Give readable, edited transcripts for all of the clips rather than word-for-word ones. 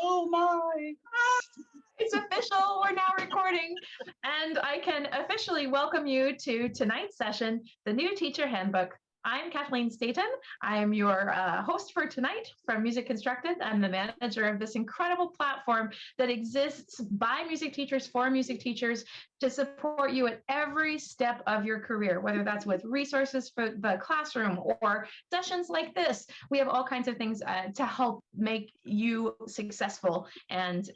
Oh my. It's official. We're now recording. And I can officially welcome you to tonight's session, the New Teacher Handbook. I'm Kathleen Staten. I'm your host for tonight from Music Constructed. I'm the manager of this incredible platform that exists by music teachers for music teachers to support you at every step of your career, whether that's with resources for the classroom or sessions like this. We have all kinds of things to help make you successful and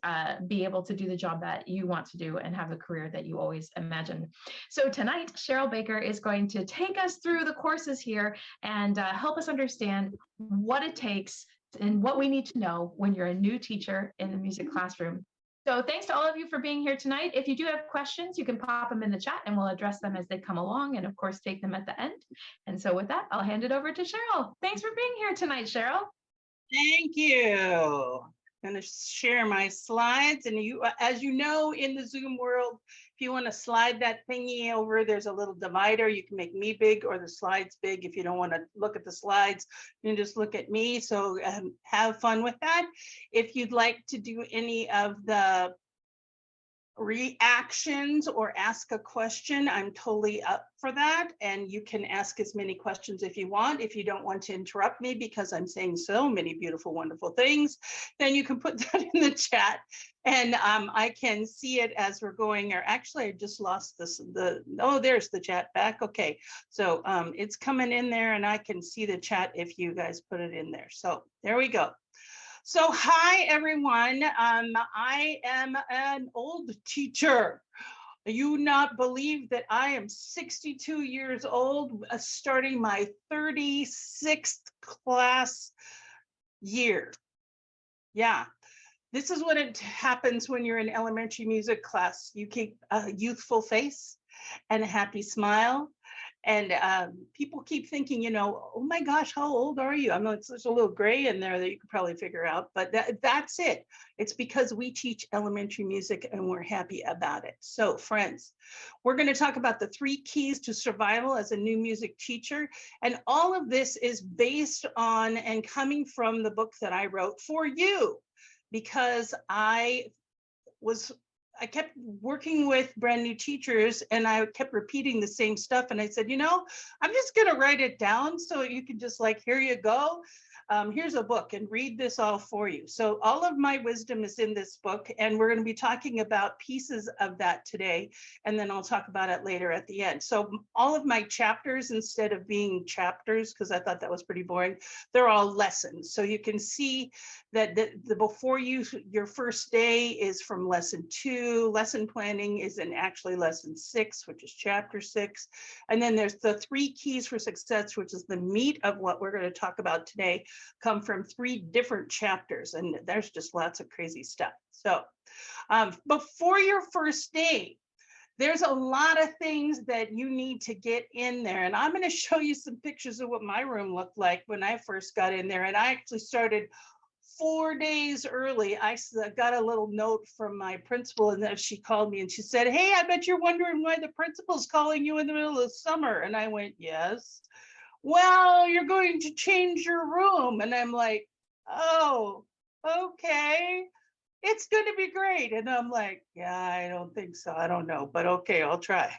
be able to do the job that you want to do and have the career that you always imagined. So tonight, Cheryl Baker is going to take us through the courses here and help us understand what it takes and what we need to know when you're a new teacher in the music classroom. So thanks to all of you for being here tonight. If you do have questions, you can pop them in the chat and we'll address them as they come along and of course take them at the end. And so with that, I'll hand it over to Cheryl. Thanks for being here tonight, Cheryl. Thank you. I'm going to share my slides, and you, as you know, in the Zoom world, if you want to slide that thingy over, there's a little divider. You can make me big or the slides big. If you don't want to look at the slides, you can just look at me. So have fun with that. If you'd like to do any of the reactions or ask a question, I'm totally up for that. And you can ask as many questions if you want. If you don't want to interrupt me because I'm saying so many beautiful, wonderful things, then you can put that in the chat and I can see it as we're going. Or actually, I just lost this. Oh, there's the chat back. Okay, so it's coming in there and I can see the chat if you guys put it in there. So there we go. So hi, everyone. I am an old teacher. You not believe that I am 62 years old, starting my 36th class year. Yeah, this is what it happens when you're in elementary music class. You keep a youthful face and a happy smile. And people keep thinking, you know, oh my gosh, how old are you? I mean, there's a little gray in there that you could probably figure out, but that's it. It's because we teach elementary music and we're happy about it. So friends, we're going to talk about the 3 keys to survival as a new music teacher. And all of this is based on and coming from the book that I wrote for you, because I kept working with brand new teachers and I kept repeating the same stuff. And I said, you know, I'm just going to write it down so you can just like, here you go. Here's a book and read this all for you. So all of my wisdom is in this book, and we're going to be talking about pieces of that today. And then I'll talk about it later at the end. So all of my chapters, instead of being chapters, because I thought that was pretty boring, they're all lessons. So you can see that the before your first day is from lesson 2. Lesson planning is in actually lesson 6, which is chapter 6. And then there's the 3 keys for success, which is the meat of what we're going to talk about today, come from 3 different chapters. And there's just lots of crazy stuff. So before your first day, there's a lot of things that you need to get in there. And I'm going to show you some pictures of what my room looked like when I first got in there. And I actually started 4 days early. I got a little note from my principal, and then she called me and she said, hey, I bet you're wondering why the principal's calling you in the middle of summer. And I went, yes. Well, you're going to change your room. And I'm like, oh, okay. It's going to be great. And I'm like, yeah, I don't think so. I don't know, but okay, I'll try.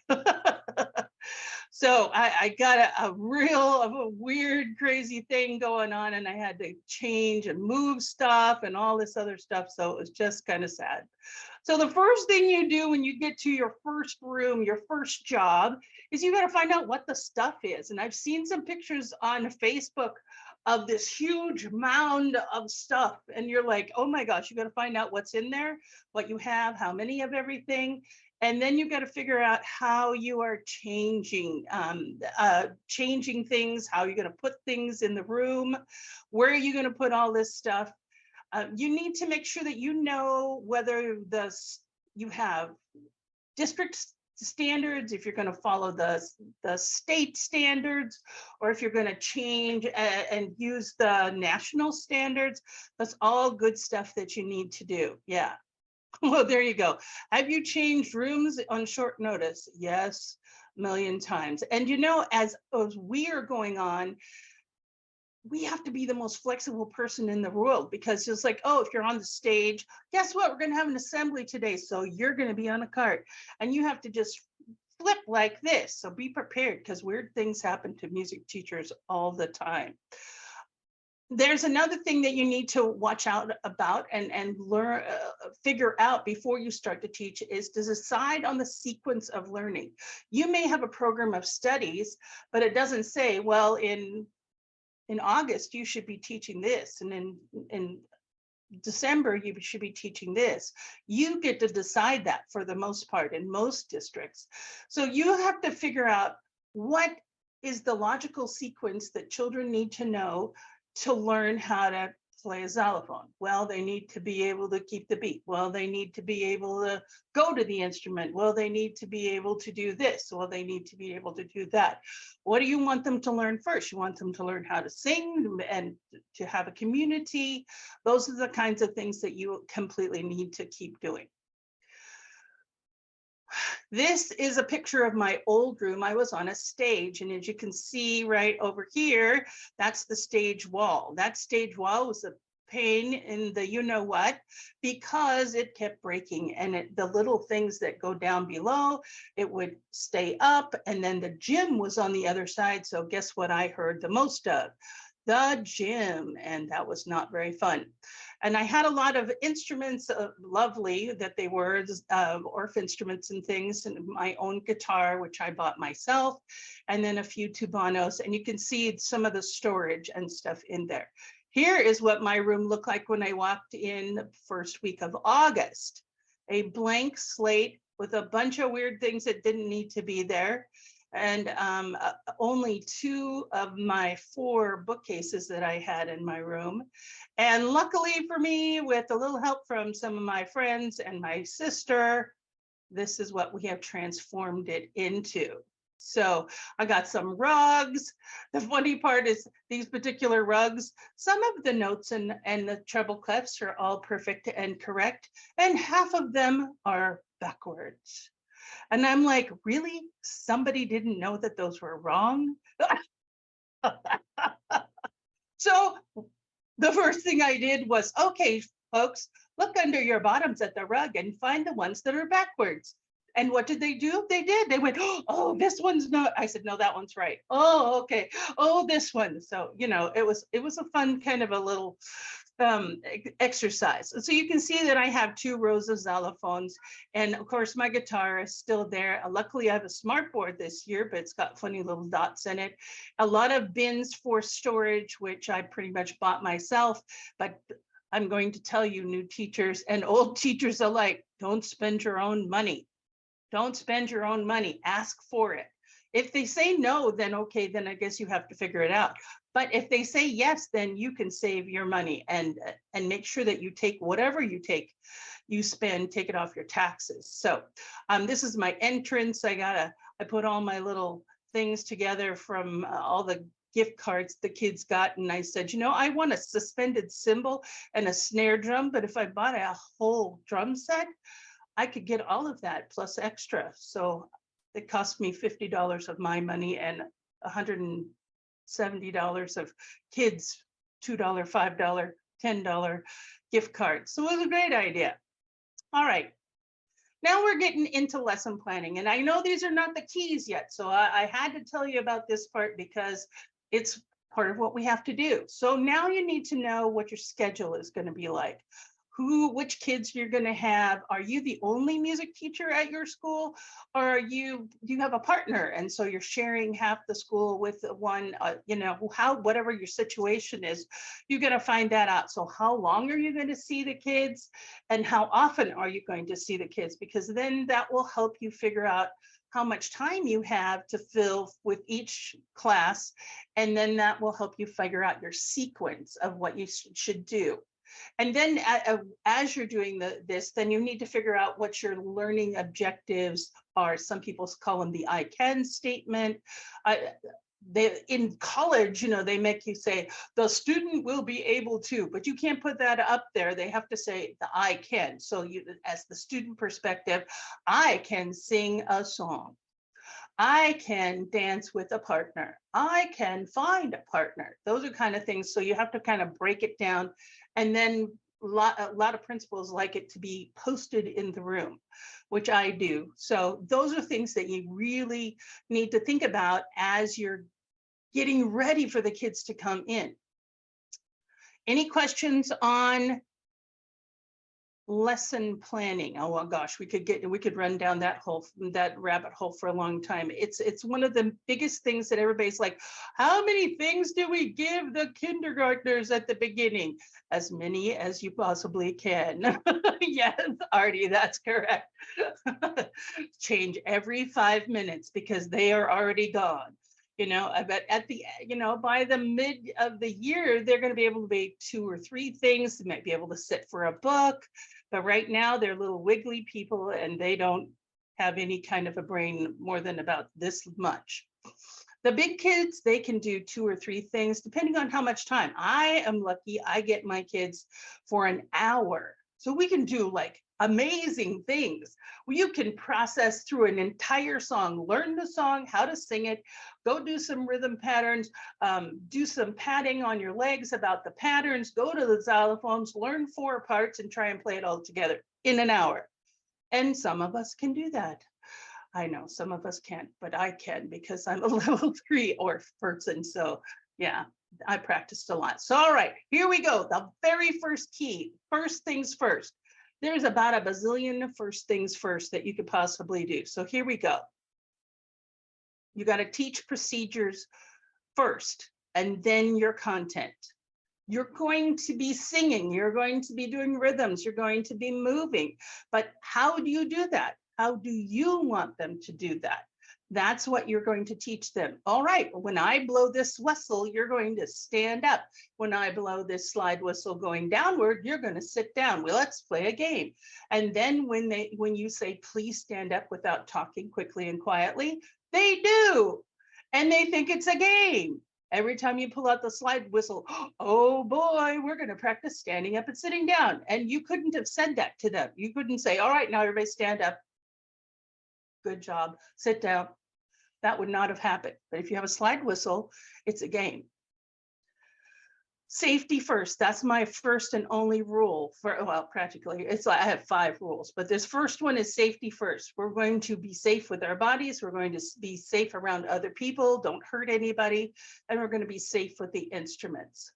So I got a weird, crazy thing going on, and I had to change and move stuff and all this other stuff. So it was just kind of sad. So the first thing you do when you get to your first room, your first job, is you got to find out what the stuff is. And I've seen some pictures on Facebook of this huge mound of stuff. And you're like, oh my gosh, you got to find out what's in there, what you have, how many of everything. And then you got to figure out how you are changing things, how you're going to put things in the room, where are you going to put all this stuff. You need to make sure that you know whether you have district standards, if you're going to follow the state standards, or if you're going to change and use the national standards. That's all good stuff that you need to do. Yeah. Well, there you go. Have you changed rooms on short notice? Yes, a million times. And you know, as we are going on, we have to be the most flexible person in the world, because it's like, oh, if you're on the stage, guess what? We're going to have an assembly today. So you're going to be on a cart and you have to just flip like this. So be prepared, because weird things happen to music teachers all the time. There's another thing that you need to watch out about and learn, figure out before you start to teach, is to decide on the sequence of learning. You may have a program of studies, but it doesn't say, well, in August, you should be teaching this. And in December, you should be teaching this. You get to decide that for the most part in most districts. So you have to figure out what is the logical sequence that children need to know to learn how to play a xylophone. Well, they need to be able to keep the beat. Well, they need to be able to go to the instrument. Well, they need to be able to do this. Well, they need to be able to do that. What do you want them to learn first? You want them to learn how to sing and to have a community. Those are the kinds of things that you completely need to keep doing. This is a picture of my old room. I was on a stage, and as you can see right over here, that's the stage wall. That stage wall was a pain in the you-know-what, because it kept breaking, and the little things that go down below, it would stay up, and then the gym was on the other side. So guess what I heard the most of? The gym, and that was not very fun. And I had a lot of instruments, lovely that they were, Orff instruments and things, and my own guitar, which I bought myself, and then a few tubanos, and you can see some of the storage and stuff in there. Here is what my room looked like when I walked in the first week of August. A blank slate with a bunch of weird things that didn't need to be there. And only 2 of my 4 bookcases that I had in my room. And luckily for me, with a little help from some of my friends and my sister, this is what we have transformed it into. So I got some rugs. The funny part is these particular rugs, some of the notes and the treble clefs are all perfect and correct, and half of them are backwards. And I'm like, really? Somebody didn't know that those were wrong? So the first thing I did was, okay, folks, look under your bottoms at the rug and find the ones that are backwards. And what did they do? They did. They went, oh, this one's not. I said, no, that one's right. Oh, okay. Oh, this one. So, you know, it was a fun kind of a little exercise. So you can see that I have 2 rows of xylophones, and of course my guitar is still there. Luckily I have a smart board this year, but it's got funny little dots in it. A lot of bins for storage, which I pretty much bought myself, but I'm going to tell you, new teachers and old teachers alike, don't spend your own money. Don't spend your own money. Ask for it. If they say no, then okay, then I guess you have to figure it out. But if they say yes, then you can save your money and make sure that you take whatever you spend, take it off your taxes. So this is my entrance. I put all my little things together from all the gift cards the kids got. And I said, you know, I want a suspended cymbal and a snare drum, but if I bought a whole drum set, I could get all of that plus extra. So it cost me $50 of my money and $170 of kids' $2, $5, $10 gift cards. So it was a great idea. All right. Now we're getting into lesson planning. And I know these are not the keys yet. So I had to tell you about this part because it's part of what we have to do. So now you need to know what your schedule is going to be like. Which kids you're going to have. Are you the only music teacher at your school, or do you have a partner, and so you're sharing half the school with one? You know, whatever your situation is, you got to find that out. So how long are you going to see the kids, and how often are you going to see the kids? Because then that will help you figure out how much time you have to fill with each class, and then that will help you figure out your sequence of what you should do. And then as you're doing this, then you need to figure out what your learning objectives are. Some people call them the I can statement. In college, you know, they make you say, the student will be able to, but you can't put that up there. They have to say the I can. So you, as the student perspective, I can sing a song. I can dance with a partner. I can find a partner. Those are kind of things. So you have to kind of break it down. And then a lot of principals like it to be posted in the room, which I do. So those are things that you really need to think about as you're getting ready for the kids to come in. Any questions on lesson planning? Oh well, gosh, we could run down that rabbit hole for a long time. It's one of the biggest things that everybody's like, how many things do we give the kindergartners at the beginning? As many as you possibly can. Yes, Artie, that's correct. Change every 5 minutes because they are already gone. But at the, by the mid of the year, they're going to be able to be 2 or 3 things. They might be able to sit for a book, but right now they're little wiggly people and they don't have any kind of a brain more than about this much. The big kids, they can do 2 or 3 things depending on how much time. I am lucky, I get my kids for an hour. So we can do like amazing things. You can process through an entire song, learn the song, how to sing it, go do some rhythm patterns, do some padding on your legs about the patterns, go to the xylophones, learn 4 parts and try and play it all together in an hour. And some of us can do that. I know some of us can't, but I can because I'm a level 3 ORF person. So yeah, I practiced a lot. So all right, here we go. The very first key, first things first. There's about a bazillion first things first that you could possibly do. So here we go. You got to teach procedures first and then your content. You're going to be singing, you're going to be doing rhythms, you're going to be moving. But how do you do that? How do you want them to do that? That's what you're going to teach them. All right, when I blow this whistle, you're going to stand up. When I blow this slide whistle going downward, you're going to sit down. Well, let's play a game. And then when you say, please stand up without talking quickly and quietly, they do. And they think it's a game. Every time you pull out the slide whistle, oh boy, we're going to practice standing up and sitting down. And you couldn't have said that to them. You couldn't say, all right, now everybody stand up. Good job, sit down. That would not have happened. But if you have a slide whistle, it's a game. Safety first, that's my first and only rule for, well, practically, it's like I have 5 rules, but this first one is safety first. We're going to be safe with our bodies. We're going to be safe around other people, don't hurt anybody, and we're going to be safe with the instruments.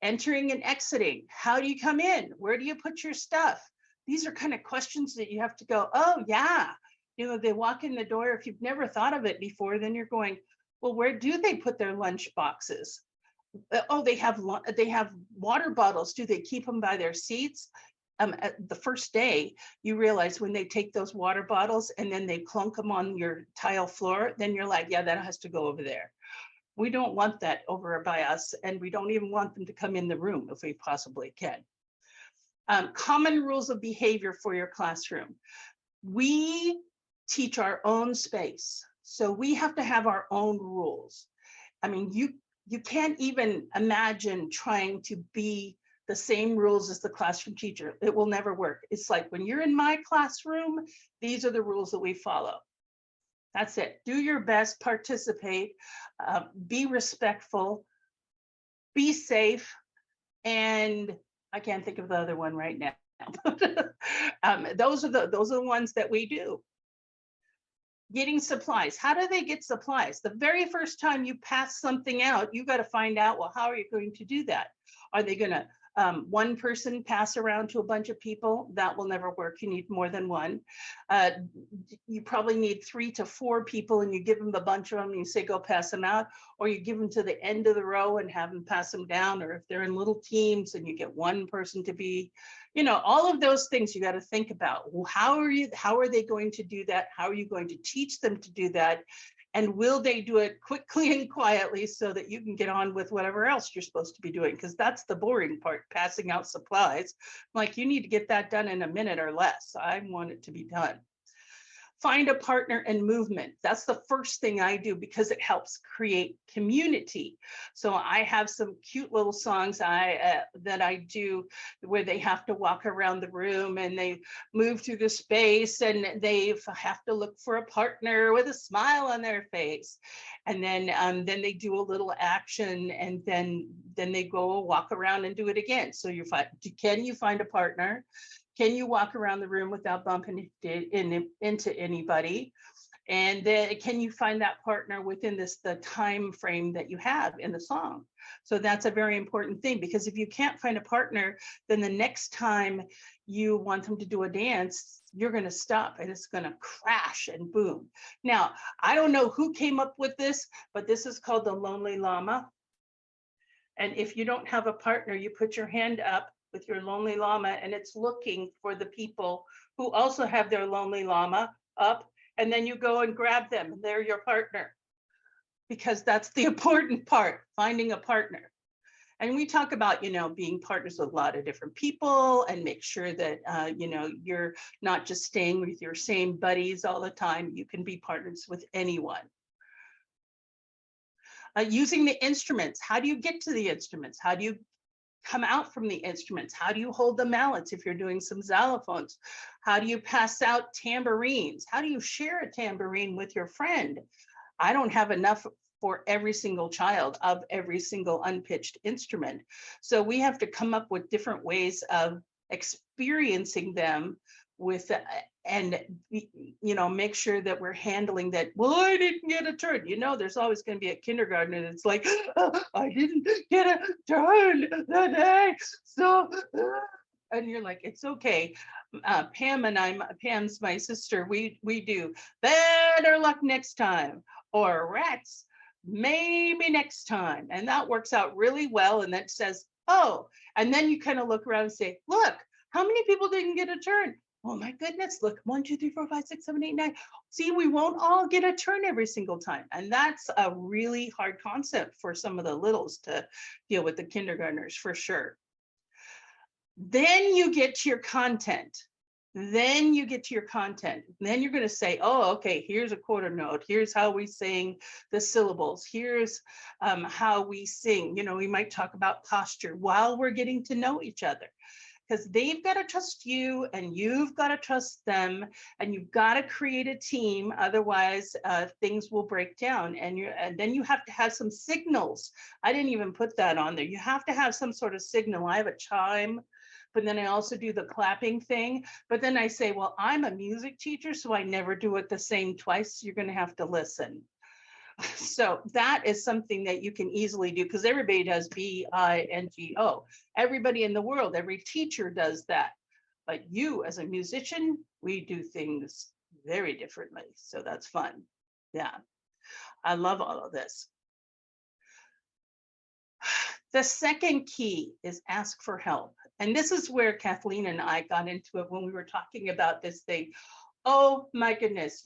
Entering and exiting, how do you come in? Where do you put your stuff? These are kind of questions that you have to go, oh yeah. They walk in the door. If you've never thought of it before, then you're going, well, where do they put their lunch boxes? Oh, they have water bottles. Do they keep them by their seats? The first day, you realize when they take those water bottles and then they clunk them on your tile floor, then you're like, yeah, that has to go over there. We don't want that over by us, and we don't even want them to come in the room if we possibly can. Common rules of behavior for your classroom. We teach our own space, so we have to have our own rules. I mean, you can't even imagine trying to be the same rules as the classroom teacher. It will never work. It's like when you're in my classroom, these are the rules that we follow. That's it. Do your best, participate, be respectful, be safe, and I can't think of the other one right now. Those are the ones that we do. Getting supplies. How do they get supplies? The very first time you pass something out, you got to find out, well, how are you going to do that? Are they going to one person pass around to a bunch of people? That will never work. You need more than one. You probably need 3 to 4 people, and you give them a bunch of them and you say, go pass them out, or you give them to the end of the row and have them pass them down. Or if they're in little teams and you get one person to be, all of those things you got to think about. Well, how are they going to do that? How are you going to teach them to do that? And will they do it quickly and quietly so that you can get on with whatever else you're supposed to be doing? Because that's the boring part, passing out supplies. Like, you need to get that done in a minute or less. I want it to be done. Find a partner in movement. That's the first thing I do because it helps create community. So I have some cute little songs that I do where they have to walk around the room and they move through the space and they have to look for a partner with a smile on their face. And then they do a little action and then they go walk around and do it again. So can you find a partner? Can you walk around the room without bumping into anybody? And then can you find that partner within the time frame that you have in the song? So that's a very important thing, because if you can't find a partner, then the next time you want them to do a dance, you're going to stop and it's going to crash and boom. Now, I don't know who came up with this, but this is called the Lonely Llama. And if you don't have a partner, you put your hand up with your lonely llama and it's looking for the people who also have their lonely llama up, and then you go and grab them and they're your partner, because that's the important part, finding a partner. And we talk about, being partners with a lot of different people and make sure that, you're not just staying with your same buddies all the time. You can be partners with anyone. Using the instruments. How do you get to the instruments? How do you come out from the instruments? How do you hold the mallets if you're doing some xylophones? How do you pass out tambourines? How do you share a tambourine with your friend? I don't have enough for every single child of every single unpitched instrument. So we have to come up with different ways of experiencing them with and make sure that we're handling that. Well, I didn't get a turn. There's always going to be a kindergartner that's like, oh, I didn't get a turn today. So and you're like, it's okay. Pam's my sister. We do better luck next time, or rats, maybe next time. And that works out really well. And that says, oh, and then you kind of look around and say, look, how many people didn't get a turn? Oh my goodness, look, 1, 2, 3, 4, 5, 6, 7, 8, 9. See, we won't all get a turn every single time. And that's a really hard concept for some of the littles to deal with, the kindergartners for sure. Then you get to your content. Then you're going to say, oh, okay, here's a quarter note. Here's how we sing the syllables. Here's how we sing. We might talk about posture while we're getting to know each other, because they've got to trust you and you've got to trust them, and you've got to create a team. Otherwise, things will break down. And then you have to have some signals. I didn't even put that on there. You have to have some sort of signal. I have a chime, but then I also do the clapping thing. But then I say, well, I'm a music teacher, so I never do it the same twice. You're going to have to listen. So that is something that you can easily do, because everybody does BINGO. Everybody in the world, every teacher does that. But you as a musician, we do things very differently. So that's fun. Yeah, I love all of this. The second key is ask for help. And this is where Kathleen and I got into it when we were talking about this thing. Oh my goodness,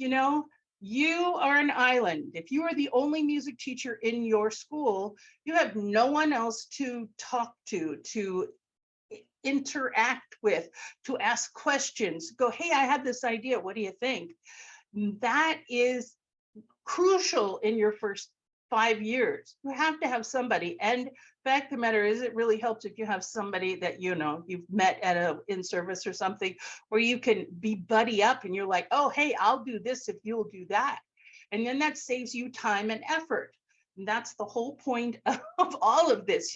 you are an island. If you are the only music teacher in your school, you have no one else to talk to interact with, to ask questions, go, hey, I have this idea, what do you think? That is crucial in your first 5 years. You have to have somebody. And fact of the matter is, it really helps if you have somebody that you've met at a in-service or something, where you can be buddy up and you're like, oh, hey, I'll do this if you'll do that. And then that saves you time and effort. And that's the whole point of all of this.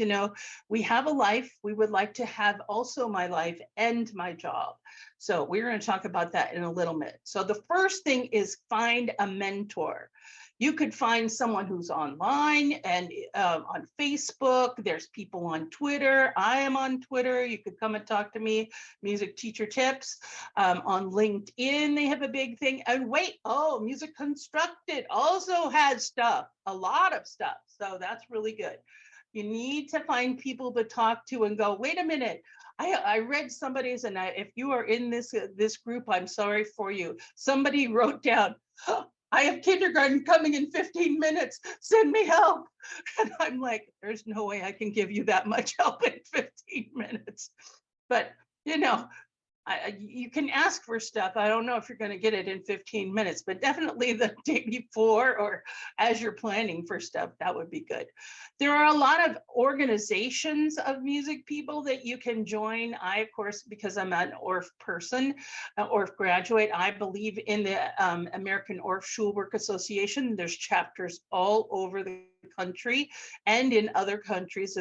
We have a life. We would like to have also my life and my job. So we're going to talk about that in a little bit. So the first thing is find a mentor. You could find someone who's online and on Facebook. There's people on Twitter. I am on Twitter. You could come and talk to me. Music Teacher Tips. On LinkedIn, they have a big thing. And wait, Music Constructed also has stuff, a lot of stuff. So that's really good. You need to find people to talk to and go, wait a minute. I read somebody's, and if you are in this group, I'm sorry for you. Somebody wrote down, I have kindergarten coming in 15 minutes. Send me help. And I'm like, there's no way I can give you that much help in 15 minutes. But, You can ask for stuff. I don't know if you're going to get it in 15 minutes, but definitely the day before or as you're planning for stuff, that would be good. There are a lot of organizations of music people that you can join. I, of course, because I'm an ORF person, ORF graduate, I believe in the American ORF Schulwerk Association. There's chapters all over the country and in other countries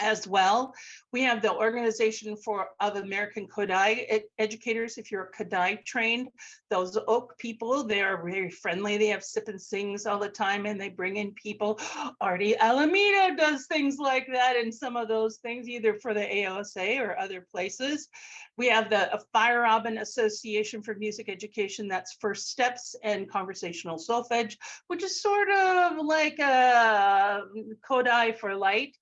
as well. We have the Organization of American Kodai Educators. If you're Kodai trained, those Oak people, they are very friendly. They have sip and sings all the time, and they bring in people. Artie Alameda does things like that, and some of those things, either for the AOSA or other places. We have the Fire Robin Association for Music Education. That's First Steps and Conversational Solfege, which is sort of like a Kodai for light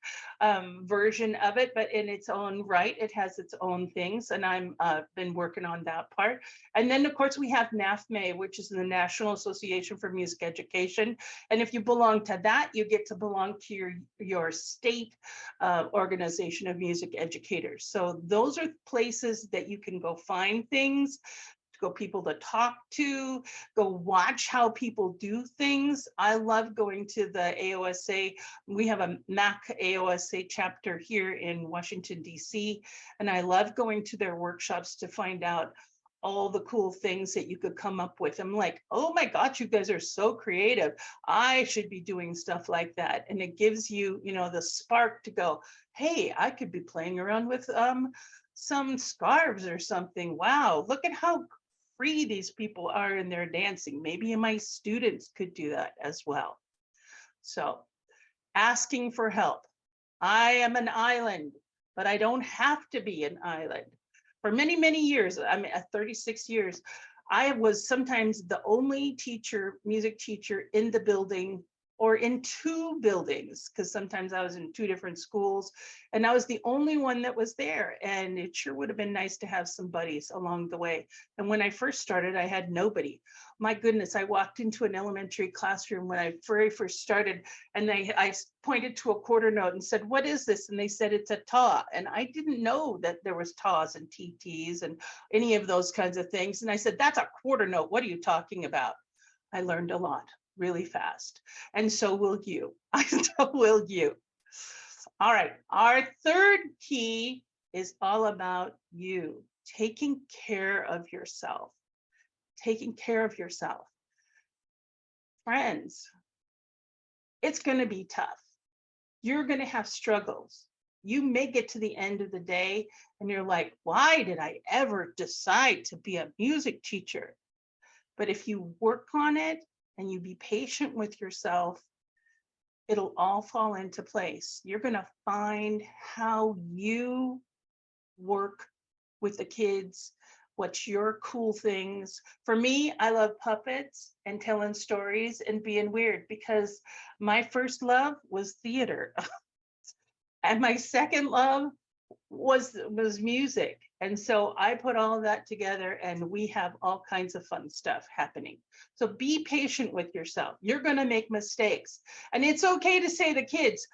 version of it, but in its own right, it has its own things, and I'm been working on that part. And then, of course, we have NAFME, which is the National Association for Music Education. And if you belong to that, you get to belong to your state organization of music educators. So those are places that you can go find things, go people to talk to, go watch how people do things. I love going to the AOSA. We have a MAC AOSA chapter here in Washington, DC, and I love going to their workshops to find out all the cool things that you could come up with. I'm like, oh my gosh, you guys are so creative. I should be doing stuff like that. And it gives you, the spark to go, hey, I could be playing around with some scarves or something. Wow, look at how free these people are in their dancing. Maybe my students could do that as well. So asking for help. I am an island, but I don't have to be an island. For many, many years, I mean, 36 years, I was sometimes the only music teacher in the building or in two buildings, because sometimes I was in two different schools, and I was the only one that was there. And it sure would have been nice to have some buddies along the way. And when I first started, I had nobody. My goodness, I walked into an elementary classroom when I very first started, and I pointed to a quarter note and said, "What is this?" And they said, "It's a ta." And I didn't know that there was tas and TTs and any of those kinds of things. And I said, "That's a quarter note. What are you talking about?" I learned a lot really fast. And so will you. So will you. All right. Our third key is all about you, taking care of yourself. Taking care of yourself. Friends, it's going to be tough. You're going to have struggles. You may get to the end of the day and you're like, why did I ever decide to be a music teacher? But if you work on it and you be patient with yourself, it'll all fall into place. You're going to find how you work with the kids, what's your cool things. For me, I love puppets and telling stories and being weird, because my first love was theater. And my second love was music. And so I put all of that together, and we have all kinds of fun stuff happening. So be patient with yourself. You're going to make mistakes. And it's okay to say to kids,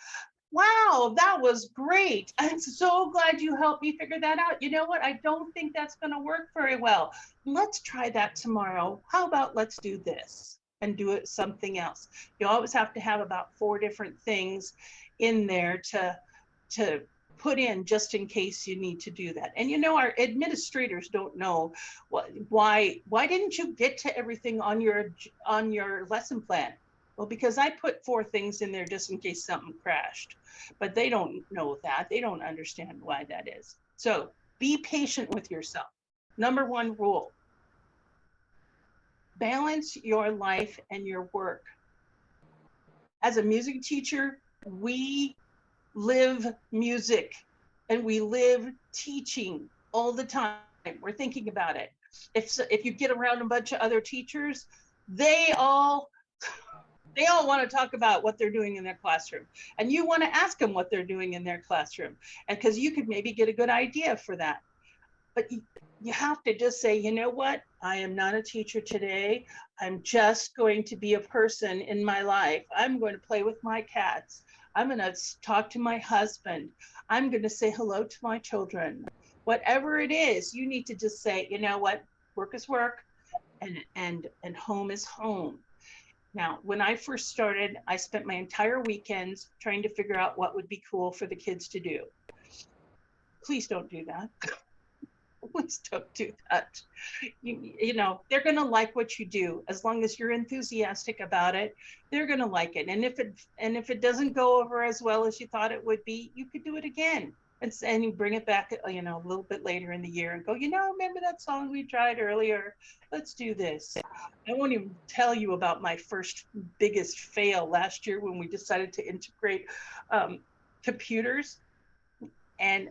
wow, that was great. I'm so glad you helped me figure that out. You know what? I don't think that's going to work very well. Let's try that tomorrow. How about let's do this and do it something else? You always have to have about 4 different things in there to put in just in case you need to do that. And our administrators don't know why didn't you get to everything on your lesson plan? Well, because I put 4 things in there just in case something crashed, but they don't know that. They don't understand why that is. So be patient with yourself. Number 1 rule: balance your life and your work. As a music teacher, we live music and we live teaching all the time. We're thinking about it. If you get around a bunch of other teachers, they all want to talk about what they're doing in their classroom, and you want to ask them what they're doing in their classroom, and because you could maybe get a good idea for that. But you have to just say, you know what? I am not a teacher today. I'm just going to be a person in my life. I'm going to play with my cats. I'm going to talk to my husband. I'm going to say hello to my children. Whatever it is, you need to just say, you know what, work is work, and home is home. Now, when I first started, I spent my entire weekends trying to figure out what would be cool for the kids to do. Please don't do that. Please don't do that. You know, they're going to like what you do. As long as you're enthusiastic about it, they're going to like it. And if it doesn't go over as well as you thought it would be, you could do it again. And you bring it back, you know, a little bit later in the year and go, you know, remember that song we tried earlier? Let's do this. I won't even tell you about my first biggest fail last year when we decided to integrate computers, and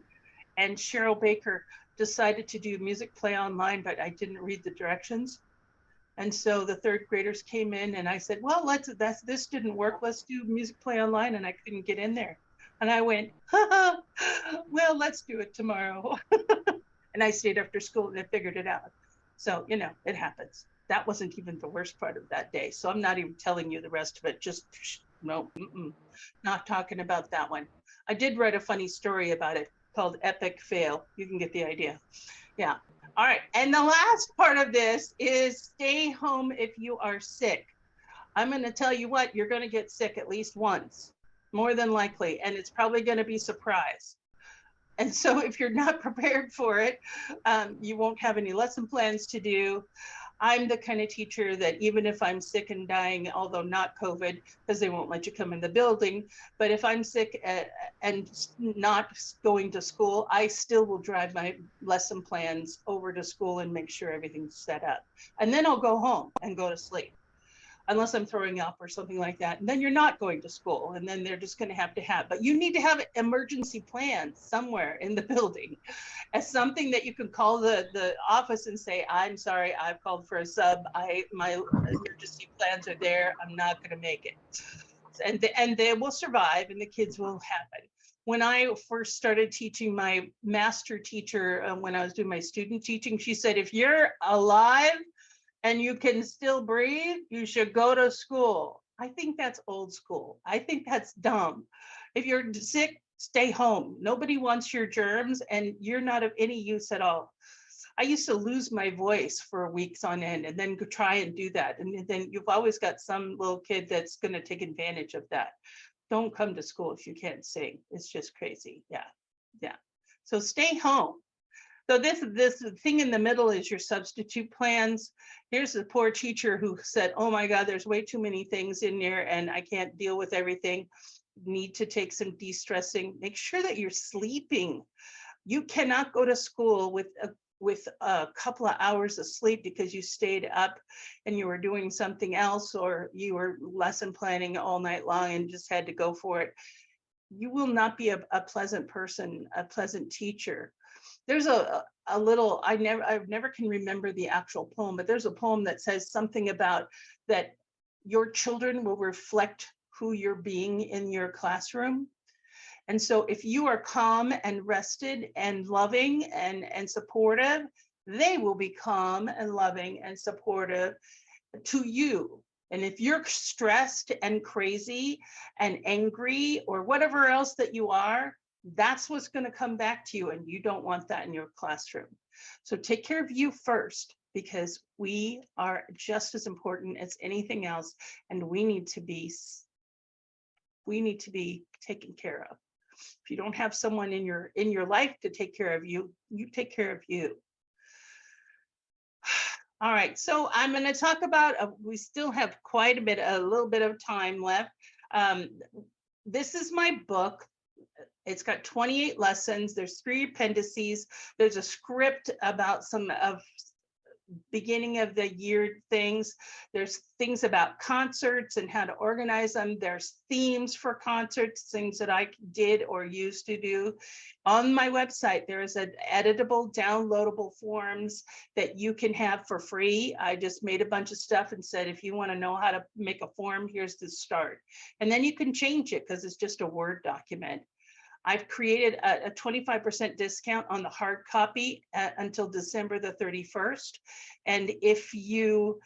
Cheryl Baker decided to do music play online, but I didn't read the directions. And so the third graders came in and I said, well, this didn't work. Let's do music play online. And I couldn't get in there. And I went, well, let's do it tomorrow. And I stayed after school and I figured it out. So, you know, it happens. That wasn't even the worst part of that day. So I'm not even telling you the rest of it. Just no, not talking about that one. I did write a funny story about it called Epic Fail. You can get the idea. Yeah. All right. And the last part of this is stay home if you are sick. I'm going to tell you what, you're going to get sick at least once, more than likely, and it's probably going to be a surprise. And so if you're not prepared for it, you won't have any lesson plans to do. I'm the kind of teacher that even if I'm sick and dying, although not COVID, because they won't let you come in the building, but if I'm sick and not going to school, I still will drive my lesson plans over to school and make sure everything's set up. And then I'll go home and go to sleep, unless I'm throwing up or something like that. And then you're not going to school, and then they're just going to have, but you need to have emergency plans somewhere in the building as something that you can call the office and say, I'm sorry, I've called for a sub. My emergency plans are there. I'm not going to make it. And they will survive and the kids will have it. When I first started teaching, my master teacher, when I was doing my student teaching, she said, if you're alive and you can still breathe, you should go to school. I think that's old school. I think that's dumb. If you're sick, stay home. Nobody wants your germs and you're not of any use at all. I used to lose my voice for weeks on end and then go try and do that. And then you've always got some little kid that's going to take advantage of that. Don't come to school if you can't sing. It's just crazy. Yeah. Yeah. So stay home. So this thing in the middle is your substitute plans. Here's the poor teacher who said, oh my God, there's way too many things in there and I can't deal with everything. Need to take some de-stressing. Make sure that you're sleeping. You cannot go to school with a couple of hours of sleep because you stayed up and you were doing something else, or you were lesson planning all night long and just had to go for it. You will not be a pleasant person, a pleasant teacher. There's a little, I never can remember the actual poem, but there's a poem that says something about that your children will reflect who you're being in your classroom. And so if you are calm and rested and loving and supportive, they will be calm and loving and supportive to you. And if you're stressed and crazy and angry or whatever else that you are, that's what's going to come back to you, and you don't want that in your classroom. So take care of you first, because we are just as important as anything else, and we need to be taken care of. If you don't have someone in your life to take care of you, you take care of you. All right, so I'm going to talk about, we still have a little bit of time left. This is my book. It's got 28 lessons. There's 3 appendices. There's a script about some of beginning of the year things. There's things about concerts and how to organize them. There's themes for concerts, things that I did or used to do. On my website, there is an editable, downloadable forms that you can have for free. I just made a bunch of stuff and said, if you want to know how to make a form, here's the start. And then you can change it because it's just a Word document. I've created a 25% discount on the hard copy until December the 31st. And if you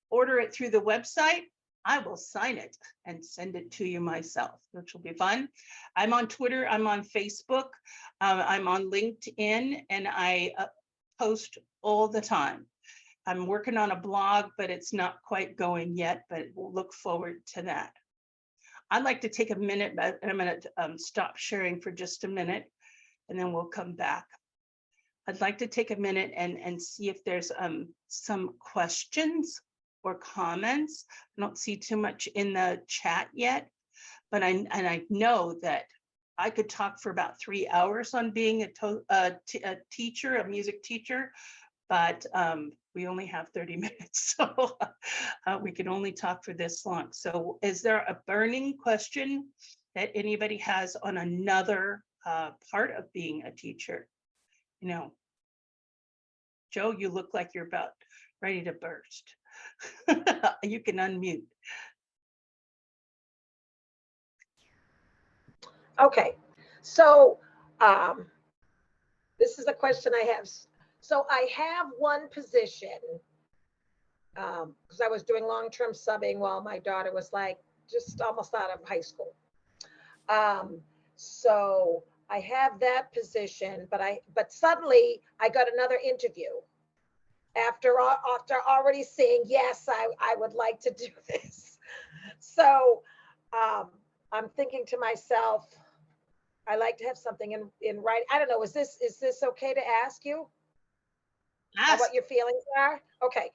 order it through the website, I will sign it and send it to you myself, which will be fun. I'm on Twitter, I'm on Facebook, I'm on LinkedIn, and I post all the time. I'm working on a blog, but it's not quite going yet, but we'll look forward to that. I'd like to take a minute, but I'm going to stop sharing for just a minute, and then we'll come back. I'd like to take a minute and see if there's some questions or comments. I don't see too much in the chat yet, but I know that I could talk for about 3 hours on being a teacher, a music teacher, but we only have 30 minutes, so we can only talk for this long. So is there a burning question that anybody has on another part of being a teacher? You know, Joe, you look like you're about ready to burst. You can unmute. Okay, so this is a question I have. So I have one position because I was doing long-term subbing while my daughter was like just almost out of high school. So I have that position, but suddenly I got another interview after already saying yes, I would like to do this. So I'm thinking to myself, I like to have something in writing. I don't know. Is this okay to ask you? Ask. What your feelings are? Okay.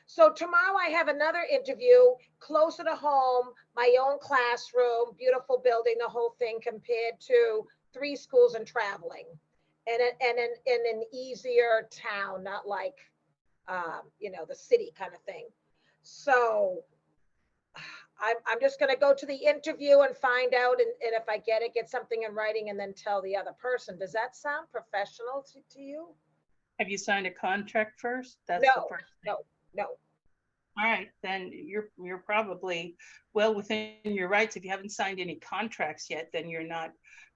So tomorrow I have another interview closer to home, my own classroom, beautiful building, the whole thing, compared to 3 schools and traveling, and in an easier town, not like you know, the city kind of thing. So I'm just going to go to the interview and find out, and if I get something in writing, and then tell the other person. Does that sound professional to you? Have you signed a contract first? That's No, the first thing. no. All right, then you're probably well within your rights. If you haven't signed any contracts yet, then you're not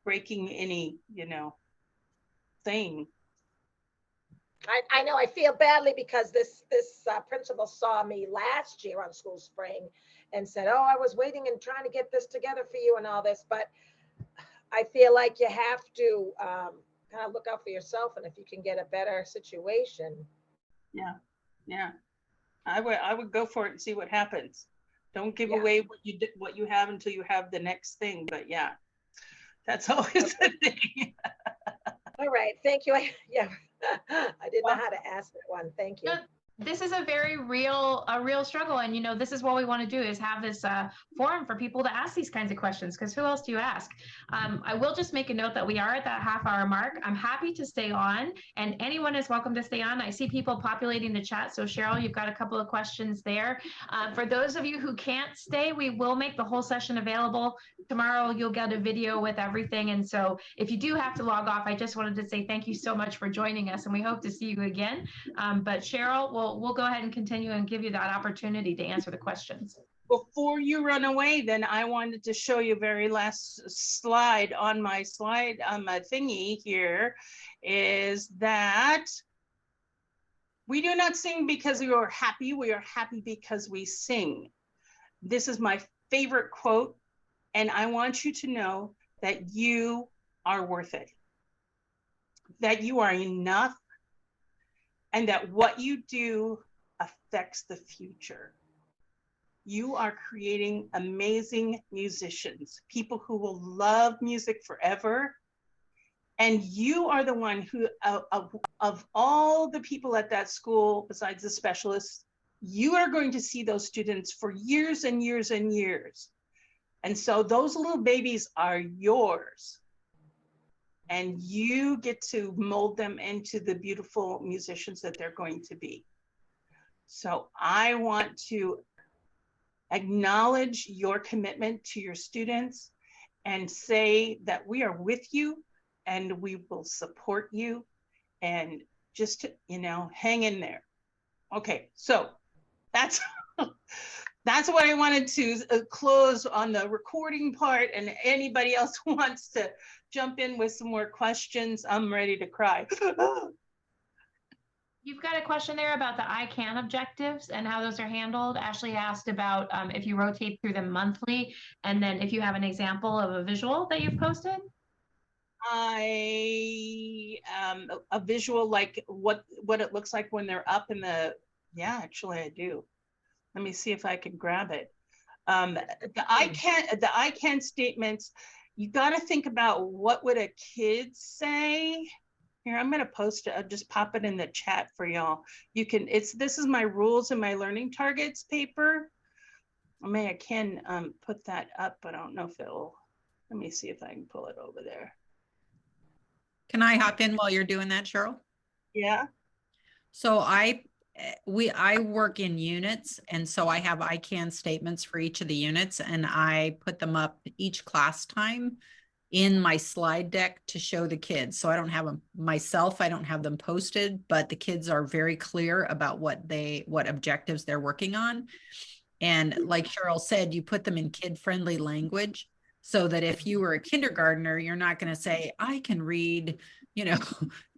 breaking any, you know, thing. I know I feel badly because this principal saw me last year on School Spring and said, oh, I was waiting and trying to get this together for you and all this, but I feel like you have to kind of look out for yourself, and if you can get a better situation. Yeah. I would go for it and see what happens. Don't give away what you have until you have the next thing. But yeah, that's always the thing. All right, thank you. I didn't know how to ask that one. Thank you. This is a very real struggle, and you know, this is what we want to do, is have this forum for people to ask these kinds of questions, because who else do you ask? I will just make a note that we are at that half-hour mark. I'm happy to stay on, and anyone is welcome to stay on. I see people populating the chat, so Cheryl, you've got a couple of questions there. For those of you who can't stay, we will make the whole session available tomorrow. You'll get a video with everything, and so if you do have to log off, I just wanted to say thank you so much for joining us, and we hope to see you again. But Cheryl, we'll go ahead and continue and give you that opportunity to answer the questions. Before you run away, then I wanted to show you very last slide on my slide on my thingy here, is that we do not sing because we are happy. We are happy because we sing. This is my favorite quote, and I want you to know that you are worth it, that you are enough, and that what you do affects the future. You are creating amazing musicians, people who will love music forever. And you are the one who, of all the people at that school, besides the specialists, you are going to see those students for years and years and years. And so those little babies are yours. And you get to mold them into the beautiful musicians that they're going to be. So I want to acknowledge your commitment to your students and say that we are with you and we will support you, and just, you know, hang in there. Okay, so that's what I wanted to close on the recording part, and anybody else who wants to jump in with some more questions, I'm ready to cry. You've got a question there about the I can objectives and how those are handled. Ashley asked about if you rotate through them monthly, and then if you have an example of a visual that you've posted. A visual like what it looks like when they're up in the, yeah, actually I do. Let me see if I can grab it. The I can statements, you got to think about what would a kid say. Here, I'm going to post it. I'll just pop it in the chat for y'all. You can, this is my rules and my learning targets paper. I can put that up, but I don't know if it'll, let me see if I can pull it over there. Can I hop in while you're doing that, Cheryl? Yeah. So I work in units, and so I have I can statements for each of the units, and I put them up each class time in my slide deck to show the kids. So I don't have them myself, I don't have them posted, but the kids are very clear about what objectives they're working on. And like Cheryl said, you put them in kid-friendly language so that if you were a kindergartner, you're not going to say, I can read,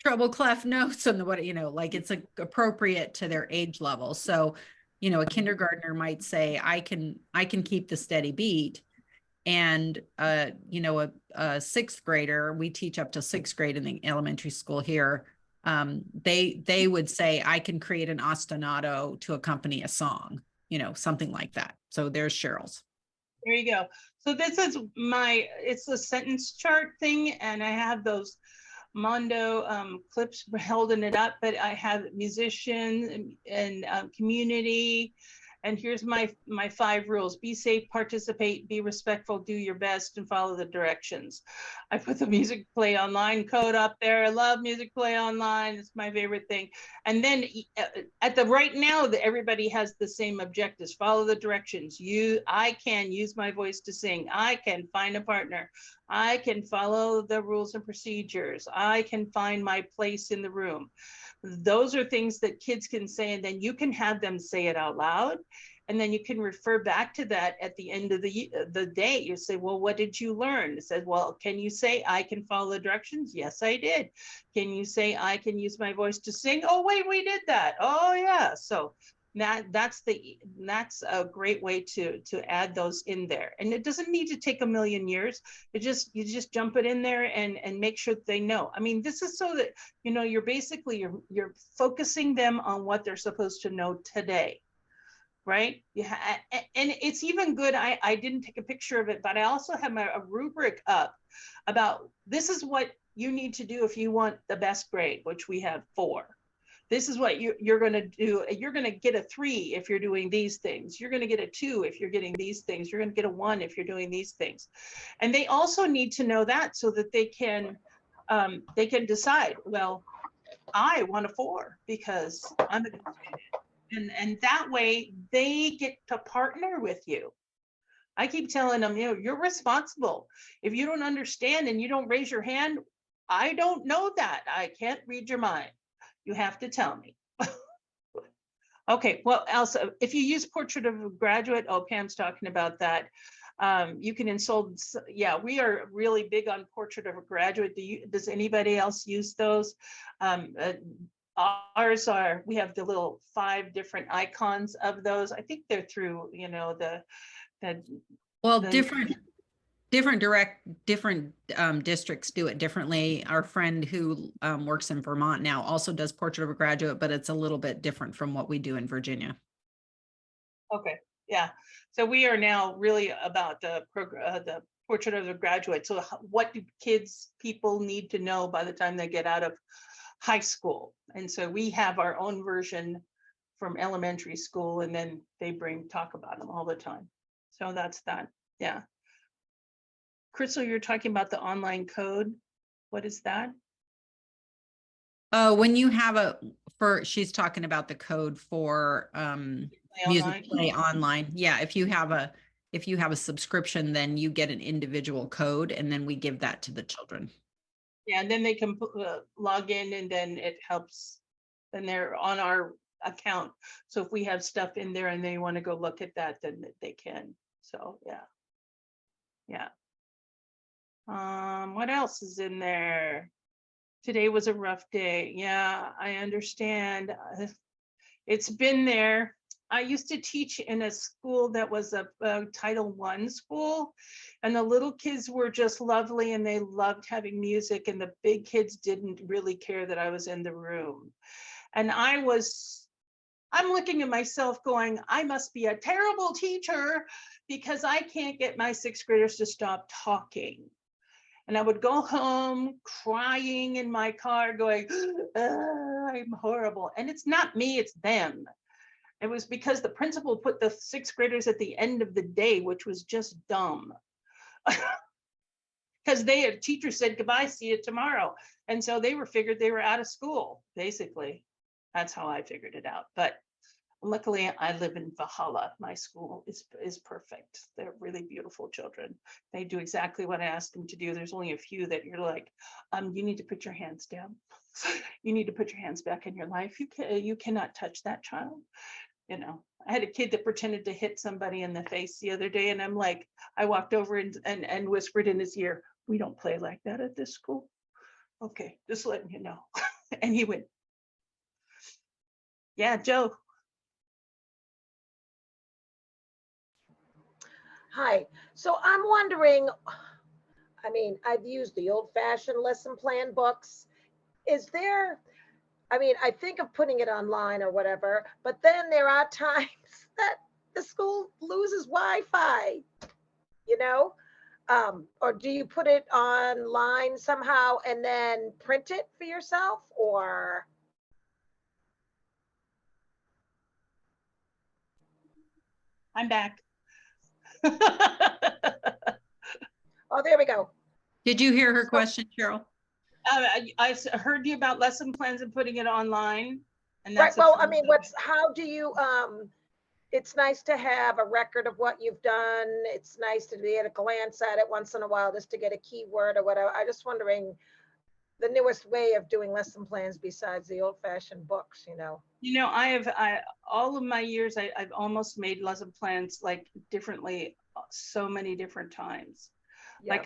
treble clef notes and what, like it's appropriate to their age level. So, a kindergartner might say, I can keep the steady beat. And, a sixth grader, we teach up to sixth grade in the elementary school here. They would say, I can create an ostinato to accompany a song, something like that. So there's Cheryl's. There you go. So this is it's a sentence chart thing, and I have those Mondo clips holding it up, but I have musician and community. And here's my 5 rules: be safe, participate, be respectful, do your best, and follow the directions. I put the music play online code up there. I love music play online. It's my favorite thing. And then at the right now, everybody has the same objectives. Follow the directions. I can use my voice to sing. I can find a partner. I can follow the rules and procedures. I can find my place in the room. Those are things that kids can say, and then you can have them say it out loud. And then you can refer back to that at the end of the day. You say, well, what did you learn? It says, well, can you say, I can follow the directions? Yes, I did. Can you say, I can use my voice to sing? Oh, wait, we did that. Oh, yeah. So that's a great way to add those in there. And it doesn't need to take a million years. You just jump it in there and make sure that they know. I mean, this is so that, you're focusing them on what they're supposed to know today. Right? Yeah, and it's even good. I didn't take a picture of it, but I also have a rubric up about this is what you need to do if you want the best grade, which we have 4. This is what you're going to do. You're going to get a 3 if you're doing these things. You're going to get a 2 if you're getting these things. You're going to get a 1 if you're doing these things. And they also need to know that so that they can decide, well, I want a 4 because I'm a good student. And that way they get to partner with you. I keep telling them, you're responsible. If you don't understand and you don't raise your hand, I don't know that. I can't read your mind. You have to tell me. Okay, well, Elsa, if you use Portrait of a Graduate, Pam's talking about that. You can insult, yeah, we are really big on Portrait of a Graduate. Does anybody else use those? Ours are, we have the little 5 different icons of those. I think they're through, different districts do it differently. Our friend who works in Vermont now also does Portrait of a Graduate, but it's a little bit different from what we do in Virginia. Okay, yeah. So we are now really about the Portrait of a Graduate. So what do people need to know by the time they get out of high school? And so we have our own version from elementary school, and then they talk about them all the time. So that's that. Yeah. Crystal, you're talking about the online code. What is that? When you have she's talking about the code for music play online. Yeah, if you have a subscription, then you get an individual code, and then we give that to the children. Yeah, and then they can log in, and then it helps. Then they're on our account. So if we have stuff in there and they want to go look at that, then they can. So yeah. What else is in there? Today was a rough day. Yeah, I understand. It's been there. I used to teach in a school that was a Title I school, and the little kids were just lovely and they loved having music, and the big kids didn't really care that I was in the room. And I'm looking at myself going, I must be a terrible teacher because I can't get my sixth graders to stop talking. And I would go home crying in my car going, I'm horrible. And it's not me, it's them. It was because the principal put the sixth graders at the end of the day, which was just dumb. Because teacher said goodbye, see you tomorrow. And so figured they were out of school, basically. That's how I figured it out. But luckily I live in Valhalla. My school is perfect. They're really beautiful children. They do exactly what I asked them to do. There's only a few that you're like, you need to put your hands down. You need to put your hands back in your life. You cannot touch that child. You know, I had a kid that pretended to hit somebody in the face the other day, and I'm like, I walked over and whispered in his ear, we don't play like that at this school. Okay, just letting you know. And he went, yeah, Joe. Hi. So I'm wondering, I mean, I've used the old-fashioned lesson plan books. Is there, I mean, I think of putting it online or whatever, but then there are times that the school loses Wi-Fi, you know? Or do you put it online somehow and then print it for yourself, or? I'm back. Oh, there we go. Did you hear her question, Cheryl? I heard you about lesson plans and putting it online. And Right. that's Well, I mean, how do you, it's nice to have a record of what you've done. It's nice to be able to glance at it once in a while just to get a keyword or whatever. I just wondering the newest way of doing lesson plans besides the old-fashioned books, you know. You know, all of my years, I've almost made lesson plans like differently so many different times. Yeah.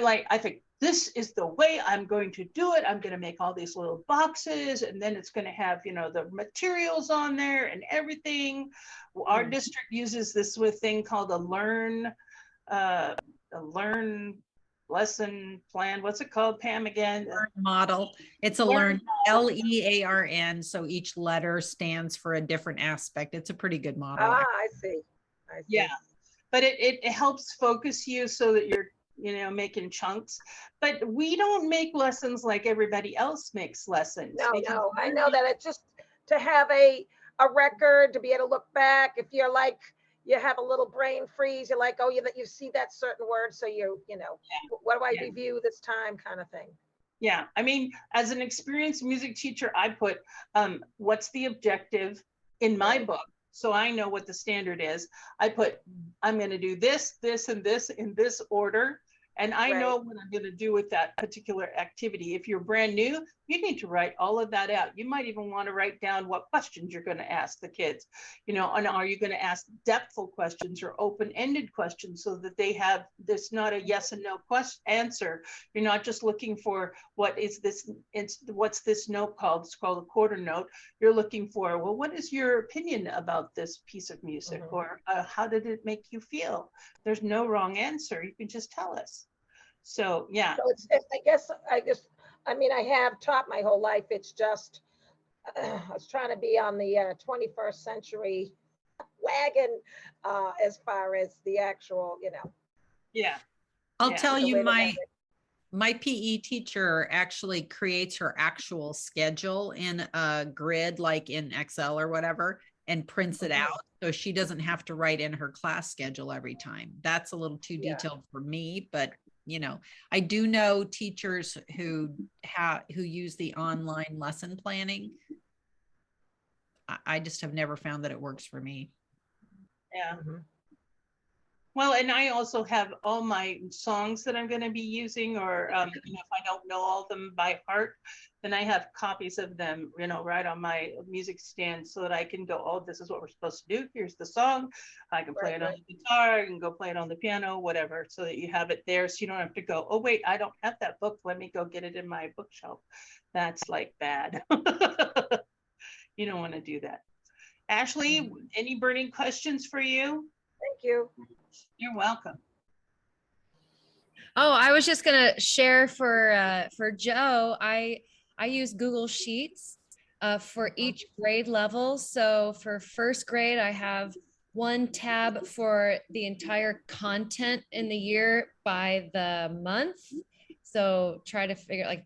Like I think this is the way I'm going to do it. I'm going to make all these little boxes, and then it's going to have, you know, the materials on there and everything. Our district uses this thing called a learn lesson plan. What's it called, Pam, again? Learn model. It's a learn LEARN. So each letter stands for a different aspect. It's a pretty good model. Ah, I see. Yeah, but it helps focus you so that you're, you know, making chunks. But we don't make lessons like everybody else makes lessons. No, I know that. It's just to have a record, to be able to look back. If you're like, you have a little brain freeze, you're like, oh, you see that certain word, so you know, what do I review this time, kind of thing. Yeah, I mean, as an experienced music teacher, I put what's the objective in my book, so I know what the standard is. I put, I'm going to do this, this, and this in this order. And I know what I'm going to do with that particular activity. If you're brand new, you need to write all of that out. You might even want to write down what questions you're going to ask the kids, you know, and are you going to ask depthful questions or open-ended questions so that they have this, not a yes and no answer. You're not just looking for what's this note called? It's called a quarter note. You're looking for, well, what is your opinion about this piece of music? Or how did it make you feel? There's no wrong answer. You can just tell us. So, yeah. So I mean, I have taught my whole life. It's just, I was trying to be on the 21st century wagon as far as the actual, you know. Yeah. I'll tell you, my PE teacher actually creates her actual schedule in a grid, like in Excel or whatever, and prints it out. So she doesn't have to write in her class schedule every time. That's a little too detailed for me, but you know, I do know teachers who use the online lesson planning. I just have never found that it works for me. Yeah. Well, and I also have all my songs that I'm going to be using, or if I don't know all of them by heart, then I have copies of them, right on my music stand, so that I can go, oh, this is what we're supposed to do. Here's the song. I can play it on the guitar, I can go play it on the piano, whatever, so that you have it there, so you don't have to go, oh, wait, I don't have that book. Let me go get it in my bookshelf. That's like bad. You don't want to do that. Ashley, any burning questions for you? Thank you. You're welcome. Oh, I was just gonna share for Joe. I use Google Sheets for each grade level. So for first grade, I have one tab for the entire content in the year by the month. So try to figure like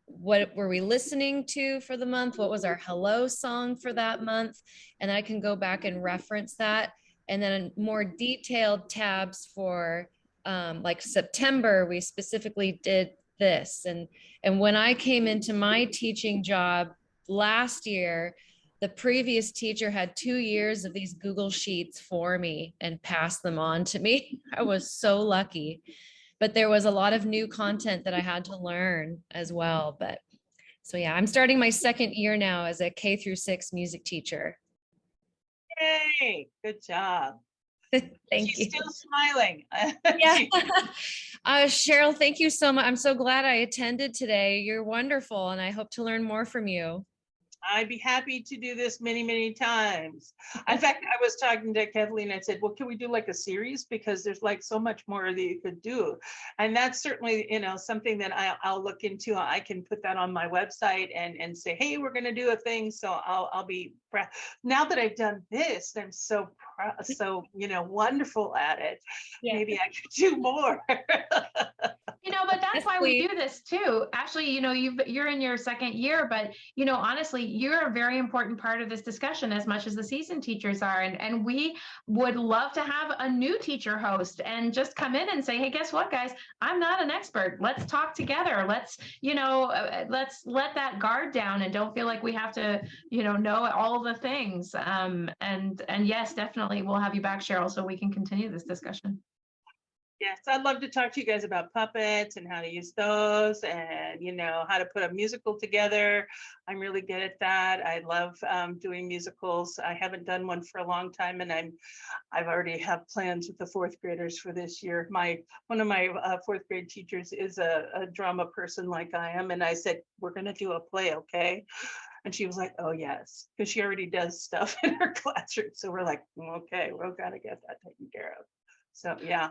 what were we listening to for the month? What was our hello song for that month? And then I can go back and reference that. And then more detailed tabs for like September, we specifically did this. And when I came into my teaching job last year, the previous teacher had 2 years of these Google Sheets for me and passed them on to me. I was so lucky, but there was a lot of new content that I had to learn as well. But so yeah, I'm starting my second year now as a K-6 music teacher. Yay, good job. Thank She's you. still smiling. Yeah. Cheryl, thank you so much. I'm so glad I attended today. You're wonderful, and I hope to learn more from you. I'd be happy to do this many, many times. In fact, I was talking to Kathleen, I said, well, can we do like a series? Because there's like so much more that you could do. And that's certainly, something that I'll look into. I can put that on my website and say, hey, we're going to do a thing. So I'll be proud. Now that I've done this, I'm so proud, so, wonderful at it. Yeah. Maybe I could do more. But that's why we do this too. Ashley, you're in your second year, but honestly, you're a very important part of this discussion as much as the seasoned teachers are. And we would love to have a new teacher host and just come in and say, hey, guess what, guys? I'm not an expert. Let's talk together. Let's let that guard down and don't feel like we have to, know all the things. And yes, definitely we'll have you back, Cheryl, so we can continue this discussion. Yes, I'd love to talk to you guys about puppets and how to use those and, how to put a musical together. I'm really good at that. I love doing musicals. I haven't done one for a long time, and I've already have plans with the fourth graders for this year. One of my fourth grade teachers is a drama person like I am. And I said, we're going to do a play, okay? And she was like, oh, yes, because she already does stuff in her classroom. So we're like, okay, we're going to get that taken care of. So, yeah.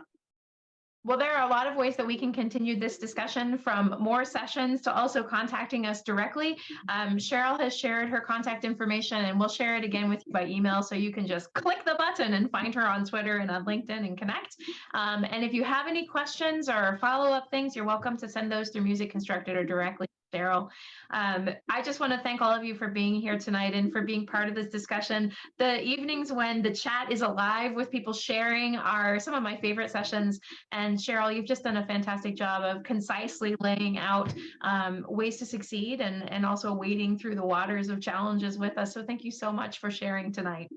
Well, there are a lot of ways that we can continue this discussion, from more sessions to also contacting us directly. Cheryl has shared her contact information, and we'll share it again with you by email, so you can just click the button and find her on Twitter and on LinkedIn and connect. And if you have any questions or follow-up things, you're welcome to send those through Music Constructed or directly to Cheryl. I just want to thank all of you for being here tonight and for being part of this discussion. The evenings when the chat is alive with people sharing are some of my favorite sessions. And Cheryl, you've just done a fantastic job of concisely laying out ways to succeed and also wading through the waters of challenges with us. So thank you so much for sharing tonight.